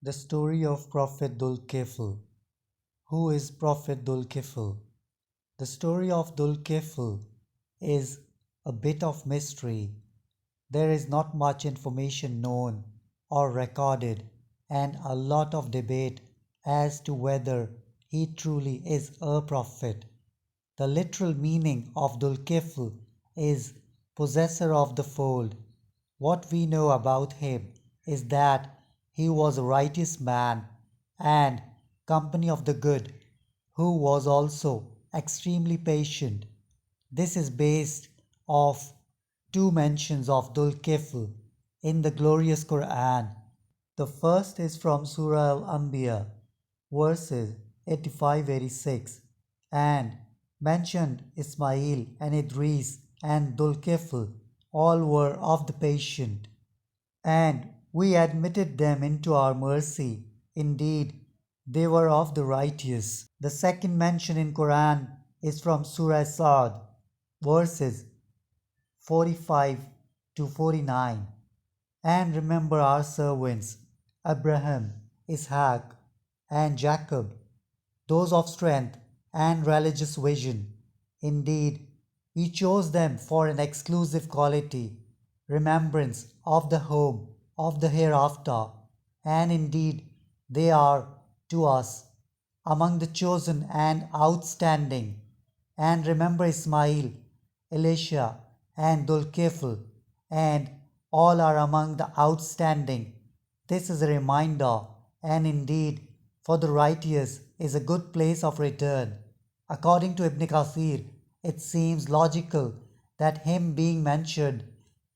The story of Prophet Dhul Kifl. Who is Prophet Dhul Kifl? The story of Dhul Kifl is a bit of mystery. There is not much information known or recorded, and a lot of debate as to whether he truly is a prophet. The literal meaning of Dhul Kifl is possessor of the fold. What we know about him is that he was a righteous man and company of the good, who was also extremely patient. This is based off two mentions of Dhul Kifl in the glorious Quran. The first is from Surah Al-Anbiya, verses 85-86, and mentioned Ismail and Idris and Dhul Kifl, all were of the patient, and we admitted them into our mercy. Indeed, they were of the righteous. The second mention in Quran is from Surah Sa'd, verses 45 to 49. And remember our servants, Abraham, Ishaq, and Jacob, those of strength and religious vision. Indeed, we chose them for an exclusive quality, remembrance of the home of the hereafter, and indeed they are to us among the chosen and outstanding. And remember Ismail, Elisha, and Dhul Kifl, and all are among the outstanding. This is a reminder, and indeed, for the righteous is a good place of return. According to Ibn Kathir, it seems logical that him being mentioned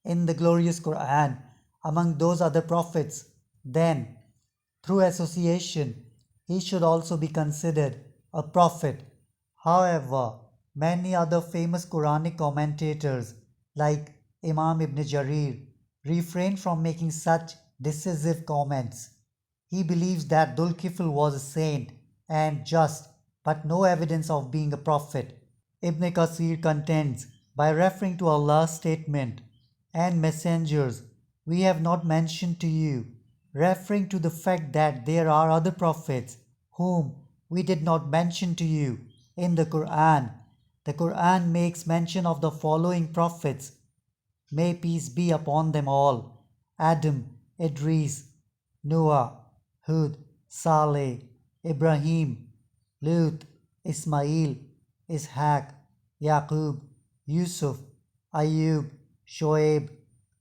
in the glorious Quran among those other prophets, then, through association, he should also be considered a prophet. However, many other famous Quranic commentators like Imam Ibn Jarir refrain from making such decisive comments. He believes that Dhul Kifl was a saint and just, but no evidence of being a prophet. Ibn Kathir contends by referring to Allah's statement, and messengers we have not mentioned to you, referring to the fact that there are other prophets whom we did not mention to you in the Quran. The Quran makes mention of the following prophets, may peace be upon them all: Adam, Idris, Noah, Hud, Saleh, Ibrahim, Lut, Ismail, Ishaq, Yaqub, Yusuf, Ayub, Shoaib,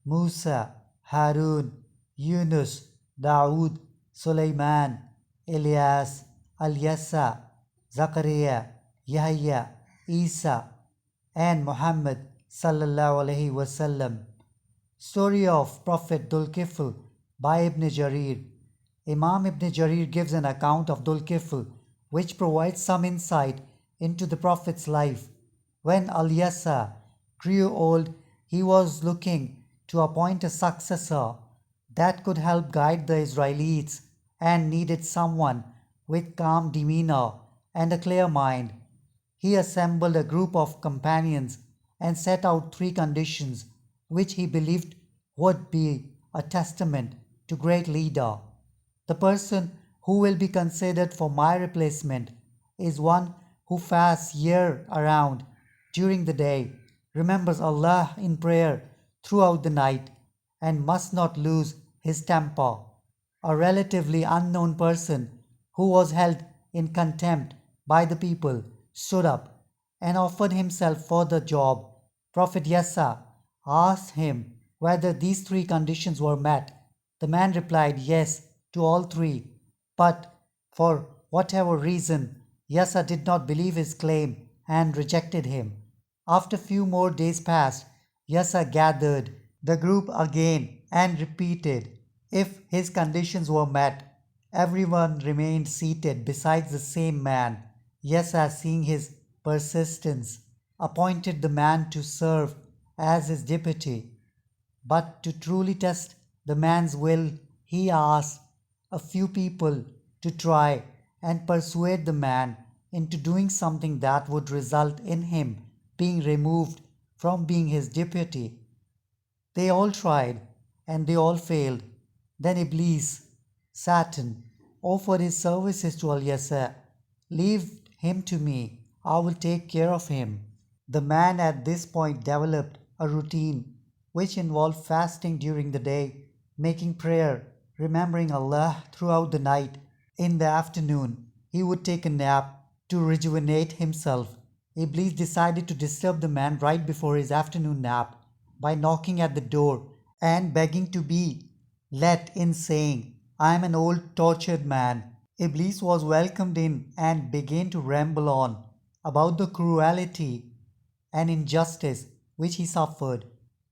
Musa, Harun, Yunus, Dawood, Sulaiman, Elias, Al-Yasa, Zachariah, Yahya, Isa, and Muhammad sallallahu alaihi wasallam. Story of Prophet Dhul Kifl by Ibn Jarir. Imam Ibn Jarir gives an account of Dhul Kifl which provides some insight into the Prophet's life. When Al-Yasa grew old, he was looking to appoint a successor that could help guide the Israelites and needed someone with calm demeanor and a clear mind. He assembled a group of companions and set out three conditions which he believed would be a testament to great leader. The person who will be considered for my replacement is one who fasts year around during the day, remembers Allah in prayer throughout the night, and must not lose his temper. A relatively unknown person who was held in contempt by the people stood up and offered himself for the job. Prophet Yasa asked him whether these three conditions were met. The man replied yes to all three, but for whatever reason, Yasa did not believe his claim and rejected him. After few more days passed, Yasa gathered the group again and repeated if his conditions were met. Everyone remained seated besides the same man. Yasa, seeing his persistence, appointed the man to serve as his deputy. But to truly test the man's will, he asked a few people to try and persuade the man into doing something that would result in him being removed from being his deputy. They all tried and they all failed. Then Iblis Satan offered his services to Al-Yasa. Leave him to me, I will take care of him. The man at this point developed a routine which involved fasting during the day, making prayer, remembering Allah throughout the night. In the afternoon, he would take a nap to rejuvenate himself. Iblis decided to disturb the man right before his afternoon nap by knocking at the door and begging to be let in, saying, I am an old tortured man. Iblis was welcomed in and began to ramble on about the cruelty and injustice which he suffered.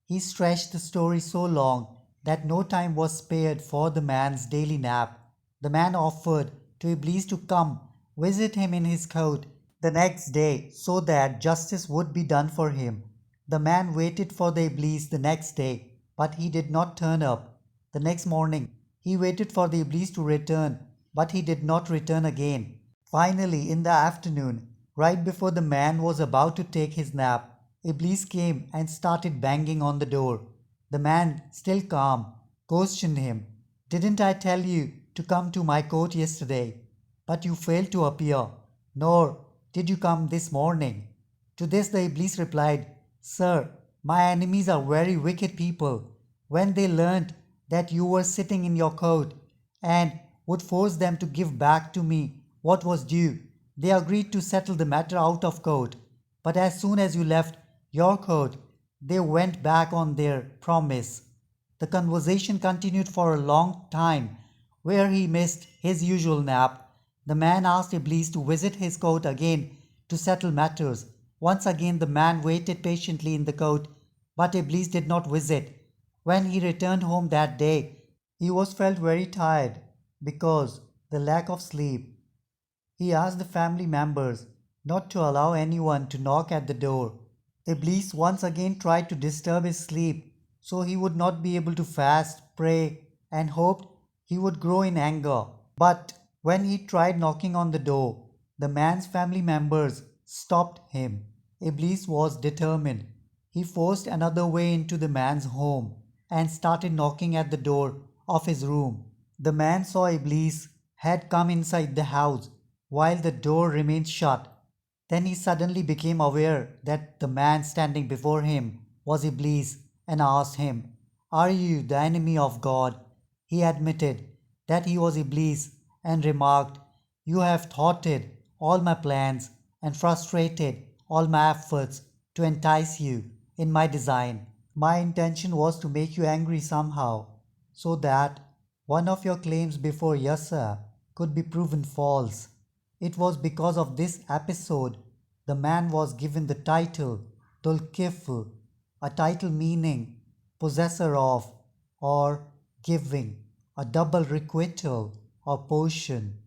He stretched the story so long that no time was spared for the man's daily nap. The man offered to Iblis to come visit him in his court the next day so that justice would be done for him. The man waited for the Iblis the next day, but he did not turn up. The next morning, he waited for the Iblis to return, but he did not return again. Finally, in the afternoon, right before the man was about to take his nap, Iblis came and started banging on the door. The man, still calm, questioned him. Didn't I tell you to come to my court yesterday? But you failed to appear, nor did you come this morning. To this the Iblis replied, Sir, my enemies are very wicked people. When they learnt that you were sitting in your court and would force them to give back to me what was due, they agreed to settle the matter out of court. But as soon as you left your court, they went back on their promise. The conversation continued for a long time, where he missed his usual nap. The man asked Iblis to visit his court again to settle matters. Once again the man waited patiently in the court, but Iblis did not visit. When he returned home that day, he was felt very tired because the lack of sleep. He asked the family members not to allow anyone to knock at the door. Iblis once again tried to disturb his sleep so he would not be able to fast, pray, and hoped he would grow in anger. But when he tried knocking on the door, the man's family members stopped him. Iblis was determined. He forced another way into the man's home and started knocking at the door of his room. The man saw Iblis had come inside the house while the door remained shut. Then he suddenly became aware that the man standing before him was Iblis and asked him, Are you the enemy of God? He admitted that he was Iblis and remarked, You have thwarted all my plans and frustrated all my efforts to entice you in my design. My intention was to make you angry somehow, so that one of your claims before Yasa could be proven false. It was because of this episode the man was given the title Dhul Kifl, a title meaning possessor of or giving, a double requital or portion.